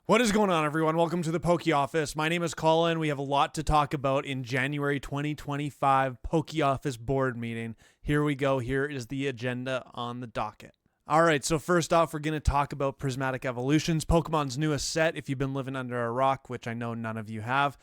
What is going on, everyone? Welcome to the Poke Office. My name is Colin. We have a lot to talk about in January 2025 Poke Office board meeting. Here we go. Here is the agenda on the docket. All right, so first off, we're going to talk about Prismatic Evolutions, Pokemon's newest set. If you've been living under a rock, which I know none of you have,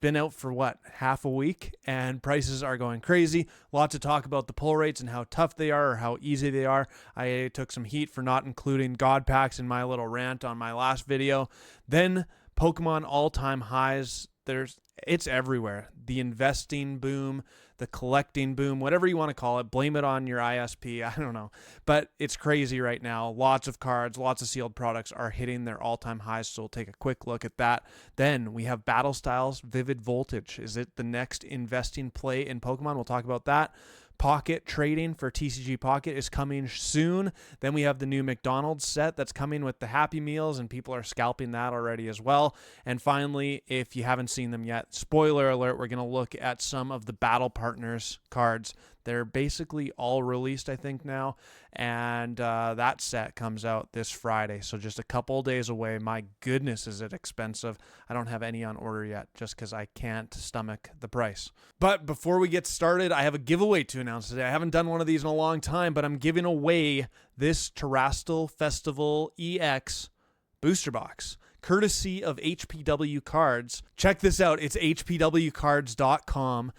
been out for half a week, and prices are going crazy. Lots to talk about the pull rates and how tough they are or how easy they are. I took some heat for not including God Packs in my little rant on my last video. Then Pokemon all-time highs. It's everywhere. The investing boom, the collecting boom, whatever you want to call it. Blame it on your ISP. I don't know. But it's crazy right now. Lots of cards, lots of sealed products are hitting their all-time highs, so we'll take a quick look at that. Then we have Battle Styles Vivid Voltage. Is it the next investing play in Pokemon? We'll talk about that. Pocket trading for TCG Pocket is coming soon. Then we have the new McDonald's set that's coming with the Happy Meals, and people are scalping that already as well. And finally, if you haven't seen them yet, spoiler alert, we're going to look at some of the Battle Partners cards. They're basically all released, I think, now, and that set comes out this Friday, so just a couple days away. My goodness, is it expensive. I don't have any on order yet just because I can't stomach the price. But before we get started, I have a giveaway to announce today. I haven't done one of these in a long time, but I'm giving away this Terastal Festival EX booster box, courtesy of HPW Cards. Check this out. It's hpwcards.com.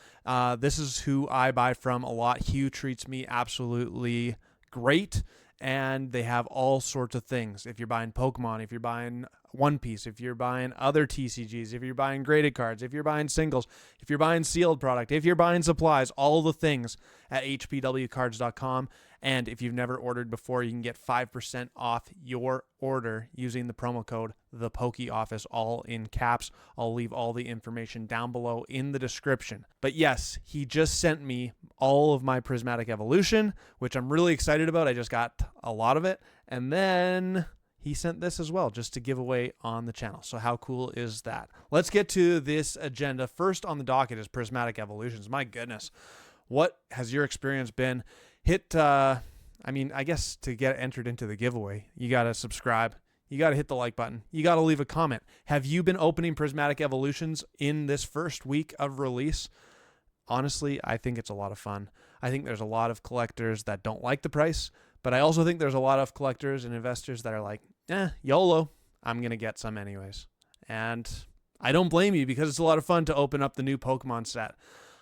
This is who I buy from a lot. Hugh treats me absolutely great, and they have all sorts of things. If you're buying Pokemon, if you're buying One Piece, if you're buying other TCGs, if you're buying graded cards, if you're buying singles, if you're buying sealed product, if you're buying supplies, all the things at hpwcards.com. And if you've never ordered before, you can get 5% off your order using the promo code ThePokeOffice, all in caps. I'll leave all the information down below in the description. But yes, he just sent me all of my Prismatic Evolution, which I'm really excited about. I just got a lot of it. And then he sent this as well, just to give away on the channel. So how cool is that? Let's get to this agenda. First on the docket is Prismatic Evolutions. My goodness. What has your experience been? I guess to get entered into the giveaway, you got to subscribe. You got to hit the like button. You got to leave a comment. Have you been opening Prismatic Evolutions in this first week of release? Honestly, I think it's a lot of fun. I think there's a lot of collectors that don't like the price, but I also think there's a lot of collectors and investors that are like, YOLO, I'm going to get some anyways. And I don't blame you, because it's a lot of fun to open up the new Pokemon set.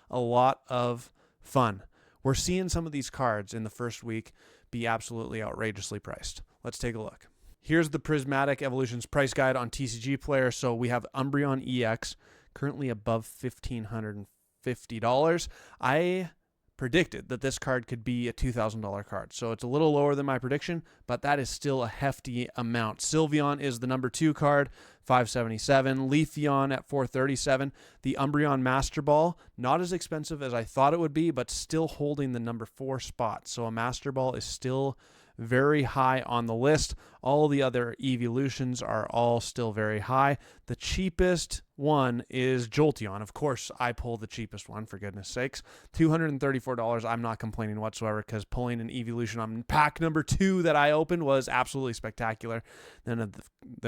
A lot of fun. We're seeing some of these cards in the first week be absolutely outrageously priced. Let's take a look. Here's the Prismatic Evolutions price guide on TCG Player. So we have Umbreon EX, currently above $1,550. I predicted that this card could be a $2,000 card. So it's a little lower than my prediction, but that is still a hefty amount. Sylveon is the number 2 card, $577. Leafeon at $437. The Umbreon Master Ball, not as expensive as I thought it would be, but still holding the number 4 spot. So a Master Ball is still very high on the list. All the other evolutions are all still very high. The cheapest one is Jolteon. Of course, I pull the cheapest one, for goodness sakes. $234. I'm not complaining whatsoever, because pulling an evolution on pack number 2 that I opened was absolutely spectacular. Then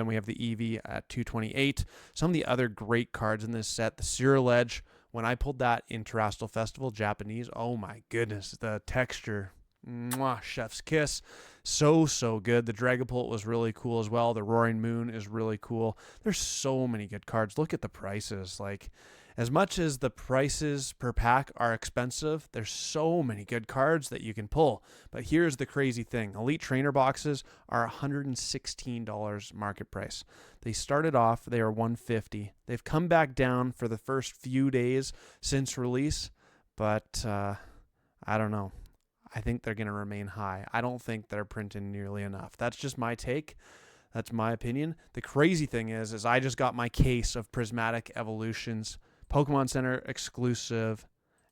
we have the Eevee at $228. Some of the other great cards in this set, the Cyriledge. When I pulled that in Terastal Festival, Japanese, oh my goodness, the texture. Mwah, chef's kiss. So good. The Dragapult was really cool as well. The Roaring Moon is really cool. There's so many good cards. Look at the prices. Like, as much as the prices per pack are expensive, there's so many good cards that you can pull. But here's the crazy thing. Elite Trainer boxes are $116 market price. They started off, they are $150. They've come back down for the first few days since release, but I don't know. I think they're going to remain high. I don't think they're printing nearly enough. That's just my take. That's my opinion. The crazy thing is I just got my case of Prismatic Evolutions Pokemon Center exclusive.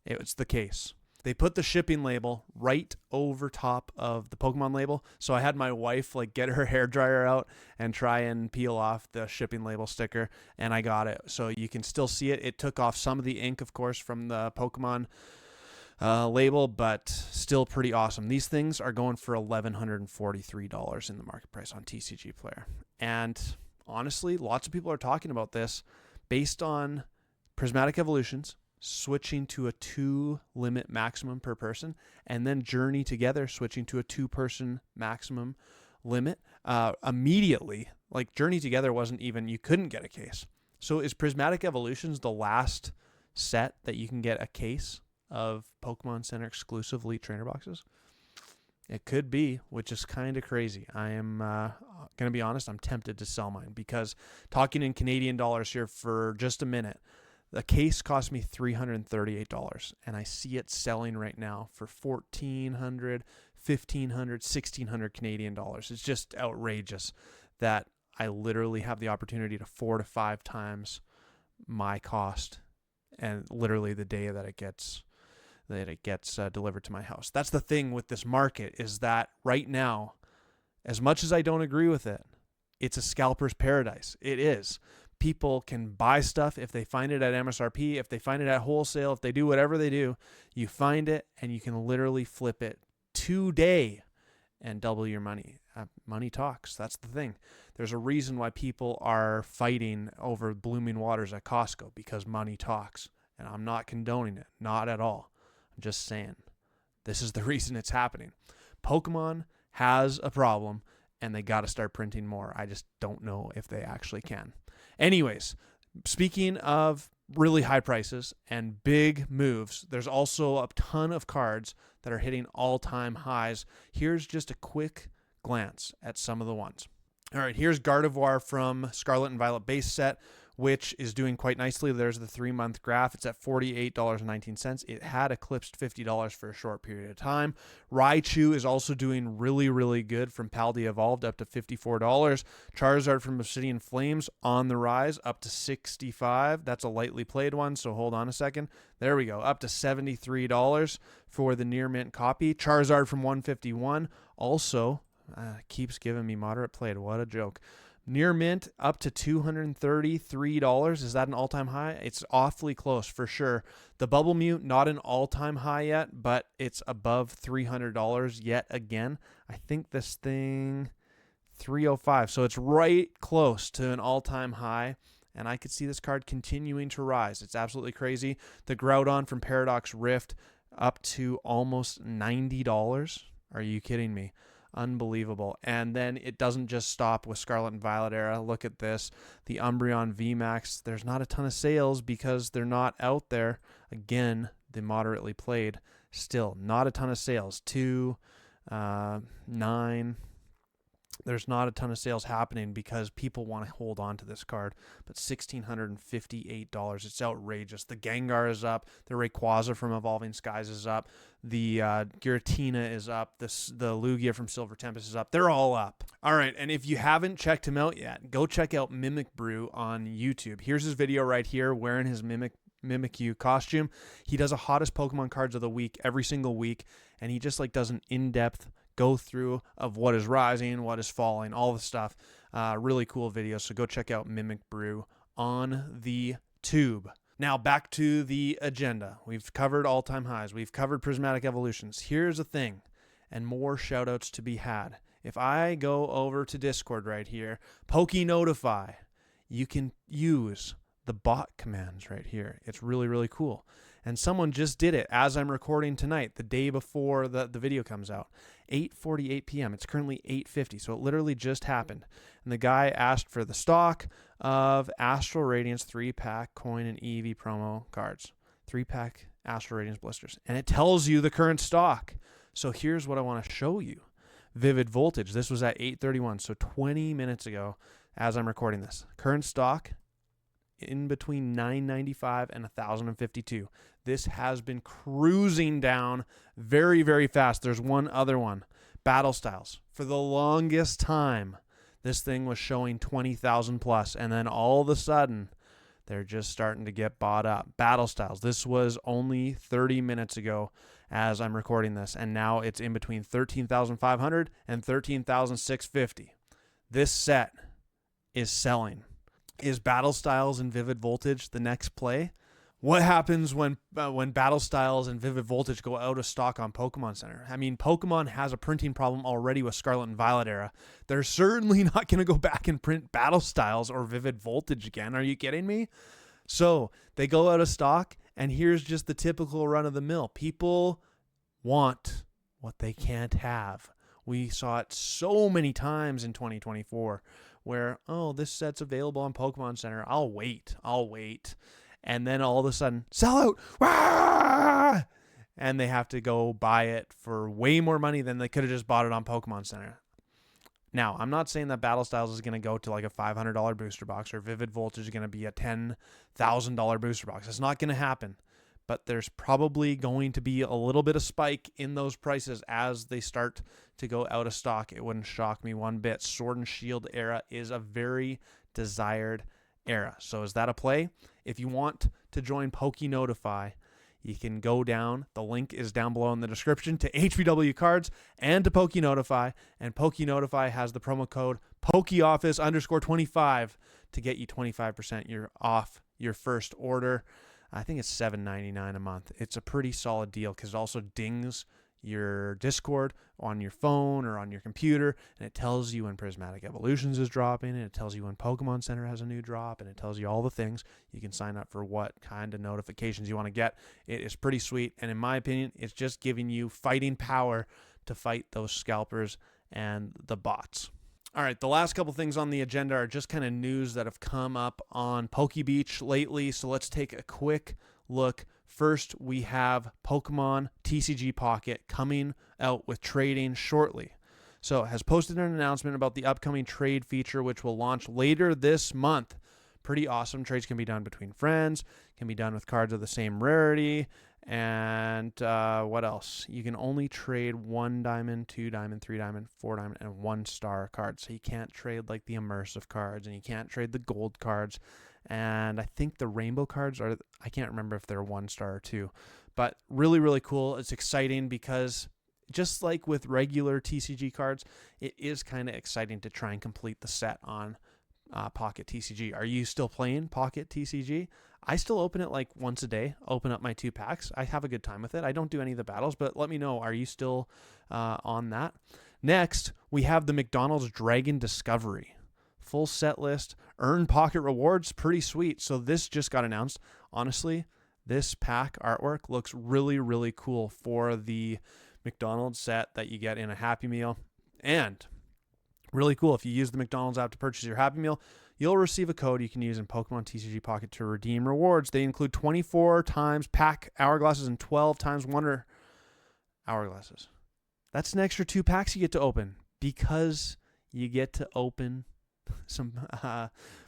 It's the case. They put the shipping label right over top of the Pokemon label. So I had my wife get her hairdryer out and try and peel off the shipping label sticker, and I got it. So you can still see it. It took off some of the ink, of course, from the Pokemon label, but still pretty awesome. These things are going for $1,143 in the market price on TCG Player. And honestly, lots of people are talking about this based on Prismatic Evolutions switching to a 2 limit maximum per person, and then Journey Together switching to a 2-person maximum limit immediately. Like Journey Together wasn't even, you couldn't get a case. So is Prismatic Evolutions the last set that you can get a case of Pokemon Center exclusive Elite Trainer boxes? It could be, which is kind of crazy. I am going to be honest, I'm tempted to sell mine because, talking in Canadian dollars here for just a minute, the case cost me $338, and I see it selling right now for $1,400, $1,500, $1,600 Canadian dollars. It's just outrageous that I literally have the opportunity to 4 to 5 times my cost, and literally the day that it gets delivered to my house. That's the thing with this market, is that right now, as much as I don't agree with it, it's a scalper's paradise. It is. People can buy stuff if they find it at MSRP, if they find it at wholesale, if they do whatever they do, you find it and you can literally flip it today and double your money. Money talks. That's the thing. There's a reason why people are fighting over blooming waters at Costco, because money talks. And I'm not condoning it. Not at all. I'm just saying this is the reason it's happening. Pokemon has a problem and they got to start printing more. I just don't know if they actually can. Anyways, speaking of really high prices and big moves, there's also a ton of cards that are hitting all-time highs. Here's just a quick glance at some of the ones. All right, here's Gardevoir from Scarlet and Violet base set, which is doing quite nicely. There's the 3-month graph. It's at $48.19. It had eclipsed $50 for a short period of time. Raichu is also doing really, really good, from Paldia Evolved up to $54. Charizard from Obsidian Flames on the rise up to $65. That's a lightly played one, so hold on a second. There we go, up to $73 for the near mint copy. Charizard from 151 also keeps giving me moderate played. What a joke. Near mint up to $233. Is that an all-time high? It's awfully close for sure. The Bubble Mew, not an all-time high yet, but it's above $300 yet again. I think this thing, $305. So it's right close to an all-time high, and I could see this card continuing to rise. It's absolutely crazy. The Groudon from Paradox Rift up to almost $90. Are you kidding me? Unbelievable. And then it doesn't just stop with Scarlet and Violet era. Look at this. The Umbreon VMAX. There's not a ton of sales because they're not out there. Again, the moderately played. Still, not a ton of sales. 2, 9. There's not a ton of sales happening because people want to hold on to this card. But $1,658. It's outrageous. The Gengar is up. The Rayquaza from Evolving Skies is up. The Giratina is up. The Lugia from Silver Tempest is up. They're all up. All right, and if you haven't checked him out yet, go check out Mimic Brew on YouTube. Here's his video right here wearing his Mimikyu costume. He does a hottest Pokemon cards of the week every single week, and he just does an in-depth go through of what is rising, what is falling, all the stuff. Really cool video. So go check out Mimic Brew on the tube. Now back to the agenda. We've covered all-time highs. We've covered Prismatic Evolutions. Here's the thing, and more shout-outs to be had. If I go over to Discord right here, Poke Notify, you can use the bot commands right here. It's really, really cool. And someone just did it as I'm recording tonight, the day before the video comes out. 8:48 p.m. It's currently 8:50, so it literally just happened. And the guy asked for the stock of Astral Radiance 3-pack coin and EV promo cards. 3-pack Astral Radiance blisters. And it tells you the current stock. So here's what I want to show you. Vivid Voltage. This was at 8:31, so 20 minutes ago as I'm recording this. Current stock in between $9.95 and $1,052. This has been cruising down very, very fast. There's one other one, Battle Styles. For the longest time, this thing was showing 20,000 plus, and then all of a sudden, they're just starting to get bought up. Battle Styles. This was only 30 minutes ago as I'm recording this, and now it's in between 13,500 and 13,650. This set is selling. Is Battle Styles and Vivid Voltage the next play? What happens when Battle Styles and Vivid Voltage go out of stock on Pokemon Center? I mean, Pokemon has a printing problem already with Scarlet and Violet era. They're certainly not going to go back and print Battle Styles or Vivid Voltage again. Are you kidding me? So they go out of stock, and here's just the typical run of the mill. People want what they can't have. We saw it so many times in 2024 where, oh, this set's available on Pokemon Center. I'll wait. And then all of a sudden, sell out. Wah! And they have to go buy it for way more money than they could have just bought it on Pokemon Center. Now, I'm not saying that Battle Styles is going to go to like a $500 booster box or Vivid Voltage is going to be a $10,000 booster box. It's not going to happen. But there's probably going to be a little bit of spike in those prices as they start to go out of stock. It wouldn't shock me one bit. Sword and Shield era is a very desired era. So is that a play? If you want to join PokeNotify, you can go down. The link is down below in the description to HBW Cards and to PokeNotify. And PokeNotify has the promo code PokeOffice_25 to get you 25% off your first order. I think it's $7.99 a month. It's a pretty solid deal because it also dings your Discord on your phone or on your computer, and it tells you when Prismatic Evolutions is dropping, and it tells you when Pokemon Center has a new drop, and it tells you all the things. You can sign up for what kind of notifications you want to get. It is pretty sweet, and in my opinion, it's just giving you fighting power to fight those scalpers and the bots. All right, the last couple things on the agenda are just kind of news that have come up on PokeBeach lately, so let's take a quick look. First, we have Pokemon TCG Pocket coming out with trading shortly. So it has posted an announcement about the upcoming trade feature, which will launch later this month. Pretty awesome. Trades can be done between friends, can be done with cards of the same rarity, and what else? You can only trade 1 diamond, 2 diamond, 3 diamond, 4 diamond, and 1 star cards. So you can't trade like the immersive cards, and you can't trade the gold cards. And I think the rainbow cards are, I can't remember if they're 1 star or 2, but really, really cool. It's exciting because just like with regular TCG cards, it is kind of exciting to try and complete the set on Pocket TCG. Are you still playing Pocket TCG? I still open it like once a day, open up my 2 packs. I have a good time with it. I don't do any of the battles, but let me know. Are you still on that? Next, we have the McDonald's Dragon Discovery. Full set list, earn pocket rewards, pretty sweet. So this just got announced. Honestly, this pack artwork looks really, really cool for the McDonald's set that you get in a Happy Meal. And really cool, if you use the McDonald's app to purchase your Happy Meal, you'll receive a code you can use in Pokemon TCG Pocket to redeem rewards. They include 24 times pack hourglasses and 12 times wonder hourglasses. That's an extra 2 packs you get to open because you get to open some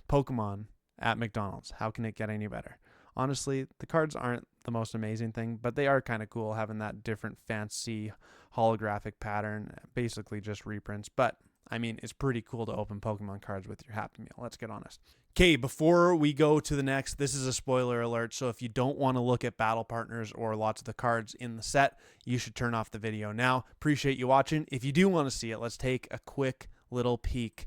Pokemon at McDonald's. How can it get any better? Honestly, the cards aren't the most amazing thing, but they are kind of cool having that different fancy holographic pattern, basically just reprints. But I mean, it's pretty cool to open Pokemon cards with your Happy Meal. Let's get honest. Okay, before we go to the next, this is a spoiler alert. So if you don't want to look at battle partners or lots of the cards in the set, you should turn off the video now. Appreciate you watching. If you do want to see it, let's take a quick little peek.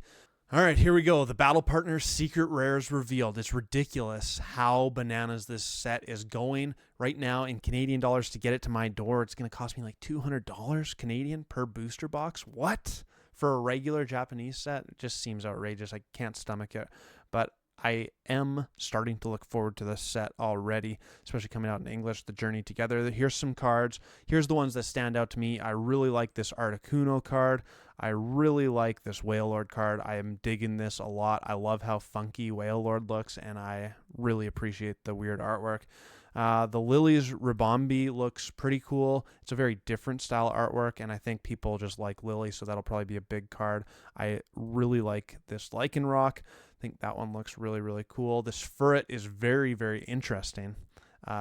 All right, here we go. The Battle Partners Secret Rares revealed. It's ridiculous how bananas this set is going right now in Canadian dollars. To get it to my door, it's going to cost me like $200 Canadian per booster box. What? For a regular Japanese set? It just seems outrageous. I can't stomach it. But I am starting to look forward to this set already, especially coming out in English, The Journey Together. Here's some cards. Here's the ones that stand out to me. I really like this Articuno card. I really like this Whale Lord card. I am digging this a lot. I love how funky Whale Lord looks, and I really appreciate the weird artwork. The Lily's Ribombee looks pretty cool. It's a very different style artwork, and I think people just like Lily, so that'll probably be a big card. I really like this Lycanroc. I think that one looks really, really cool. This Furret is very, very interesting.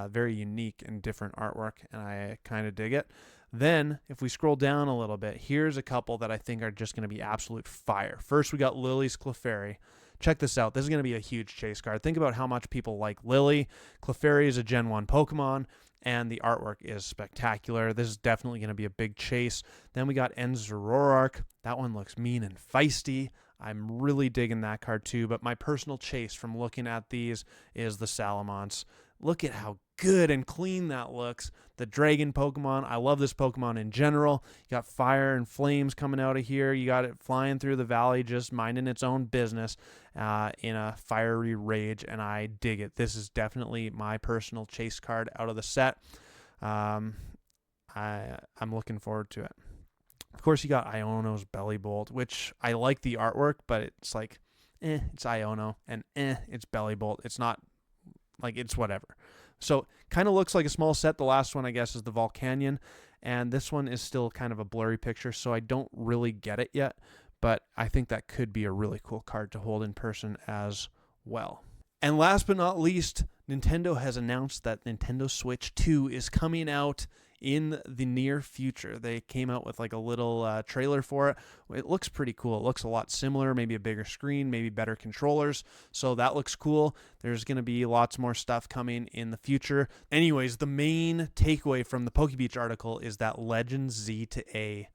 Very unique and different artwork, and I kind of dig it. Then, if we scroll down a little bit, here's a couple that I think are just going to be absolute fire. First, we got Lily's Clefairy. Check this out. This is going to be a huge chase card. Think about how much people like Lily. Clefairy is a Gen 1 Pokemon, and the artwork is spectacular. This is definitely going to be a big chase. Then we got Enzoroark. That one looks mean and feisty. I'm really digging that card too, but my personal chase from looking at these is the Salamence. look at how good and clean that looks. The dragon Pokemon, I love this Pokemon in general. You got fire and flames coming out of here. You got it flying through the valley, just minding its own business in a fiery rage, and I dig it. This is definitely my personal chase card out of the set. I'm looking forward to it. Of course, you got Iono's Belly Bolt, which I like the artwork, but it's like, it's Iono, and it's Belly Bolt. It's not, like, it's whatever. So kind of looks like a small set. The last one, I guess, is the Volcanion, and this one is still kind of a blurry picture, so I don't really get it yet, but I think that could be a really cool card to hold in person as well. And last but not least, Nintendo has announced that Nintendo Switch 2 is coming out in the near future. They came out with like a little trailer for it. It looks pretty cool. It looks a lot similar, maybe a bigger screen, maybe better controllers. So that looks cool. There's going to be lots more stuff coming in the future. Anyways, the main takeaway from the PokeBeach article is that Legends Z to A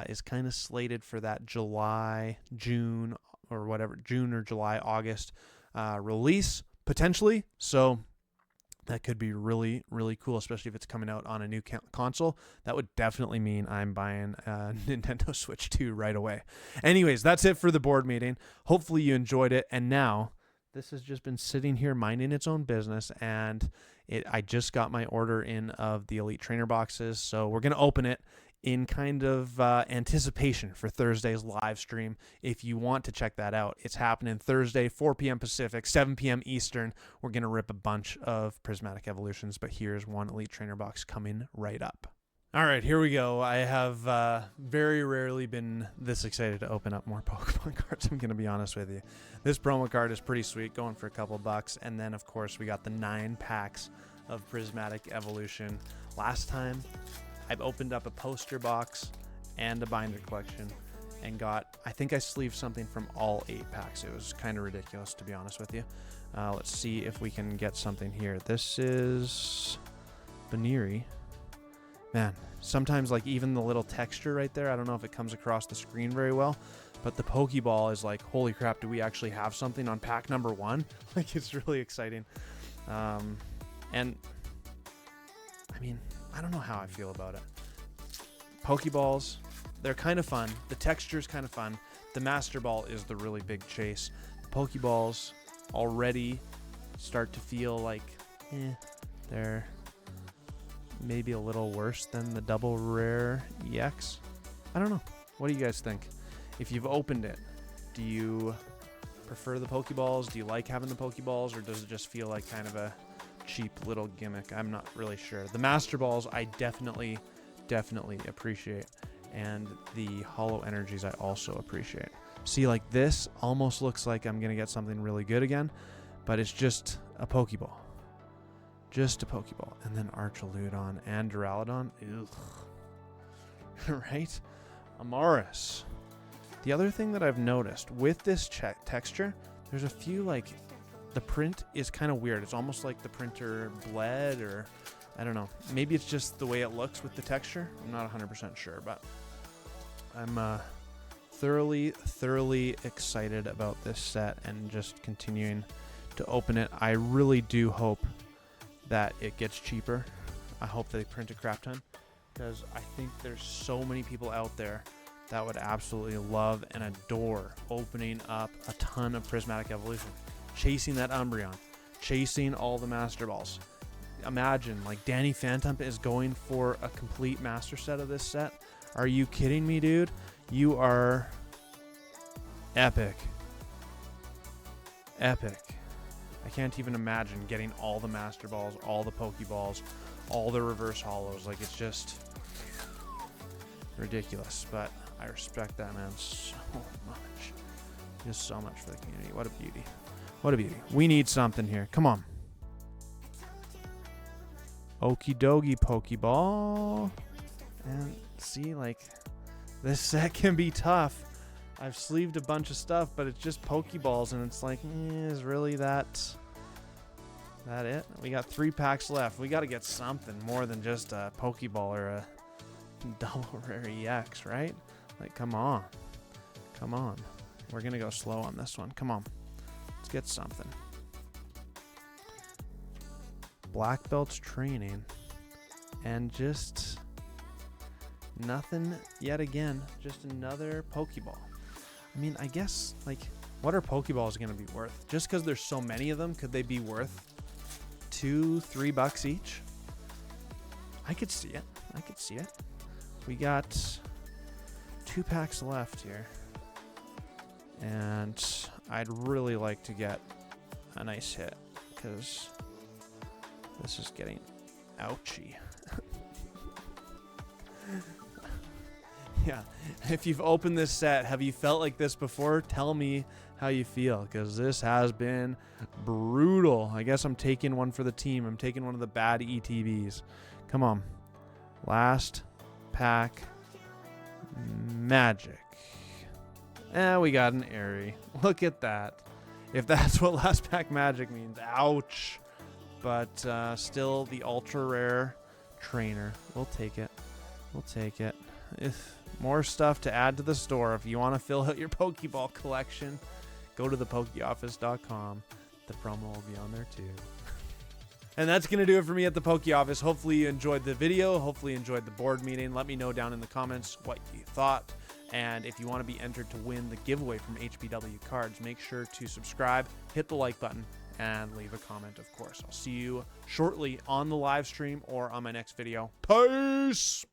is kind of slated for that June or July, August release, potentially. So that could be really, really cool, especially if it's coming out on a new console. That would definitely mean I'm buying a Nintendo Switch 2 right away. Anyways, that's it for the board meeting. Hopefully you enjoyed it. And now this has just been sitting here minding its own business, and I just got my order in of the Elite Trainer boxes. So we're going to open it in kind of anticipation for Thursday's live stream. If you want to check that out, it's happening Thursday, 4 p.m. Pacific, 7 p.m. Eastern. We're going to rip a bunch of Prismatic Evolutions, but here's one Elite Trainer box coming right up. All right, here we go. I have very rarely been this excited to open up more Pokemon cards, I'm going to be honest with you. This promo card is pretty sweet, going for a couple bucks. And then, of course, we got the 9 packs of Prismatic Evolution. Last time, I've opened up a poster box and a binder collection and I think I sleeved something from all 8 packs. It was kind of ridiculous, to be honest with you. Let's see if we can get something here. This is Baniri. Man, sometimes like even the little texture right there, I don't know if it comes across the screen very well, but the Pokeball is like, holy crap, do we actually have something on pack number 1? Like, it's really exciting. And I mean, I don't know how I feel about it. Pokeballs, they're kind of fun. The texture's kind of fun. The Master Ball is the really big chase. The Pokeballs already start to feel like, they're maybe a little worse than the double rare EX. I don't know. What do you guys think? If you've opened it, do you prefer the Pokeballs? Do you like having the Pokeballs, or does it just feel like kind of a cheap little gimmick? I'm not really sure. The Master Balls I definitely appreciate, and the Hollow Energies I also appreciate. See, like this almost looks like I'm gonna get something really good again, but it's just a Pokeball. Just a Pokeball. And then Archaludon and Duraludon. Ugh. Right? Amaris. The other thing that I've noticed with this texture, there's a few like, the print is kind of weird. It's almost like the printer bled, or I don't know. Maybe it's just the way it looks with the texture. I'm not 100% sure, but I'm thoroughly excited about this set and just continuing to open it. I really do hope that it gets cheaper. I hope they print a crap ton, because I think there's so many people out there that would absolutely love and adore opening up a ton of Prismatic Evolution, chasing that Umbreon, chasing all the Master Balls. Imagine, like, Danny Phantom is going for a complete master set of this set. Are you kidding me, dude? You are epic. Epic. I can't even imagine getting all the Master Balls, all the Pokeballs, all the reverse hollows. Like, it's just ridiculous, but I respect that, man, so much. Just so much for the community. What a beauty. What a beauty. We need something here. Come on. Okie dokie, Pokeball. And see, like, this set can be tough. I've sleeved a bunch of stuff, but it's just Pokeballs, and it's like, is really that it? We got 3 packs left. We got to get something more than just a Pokeball or a double rare EX, right? Like, come on. Come on. We're going to go slow on this one. Come on. Let's get something. black belts training, and just nothing yet again. Just another Pokeball. I mean, I guess, like, what are Pokeballs going to be worth? Just because there's so many of them, could they be worth $2-3 each? I could see it. I could see it. We got 2 packs left here. And I'd really like to get a nice hit, because this is getting ouchy. Yeah, if you've opened this set, have you felt like this before? Tell me how you feel, because this has been brutal. I guess I'm taking one for the team. I'm taking one of the bad ETBs. Come on. Last pack magic. We got an Airy. Look at that. If that's what last pack magic means. Ouch. But still the ultra rare trainer. We'll take it. We'll take it. If more stuff to add to the store. If you want to fill out your Pokeball collection, go to thepokeoffice.com. The promo will be on there too. And that's going to do it for me at the Poke Office. Hopefully you enjoyed the video. Hopefully you enjoyed the board meeting. Let me know down in the comments what you thought. And if you want to be entered to win the giveaway from HBW Cards, make sure to subscribe, hit the like button, and leave a comment, of course. I'll see you shortly on the live stream or on my next video. Peace!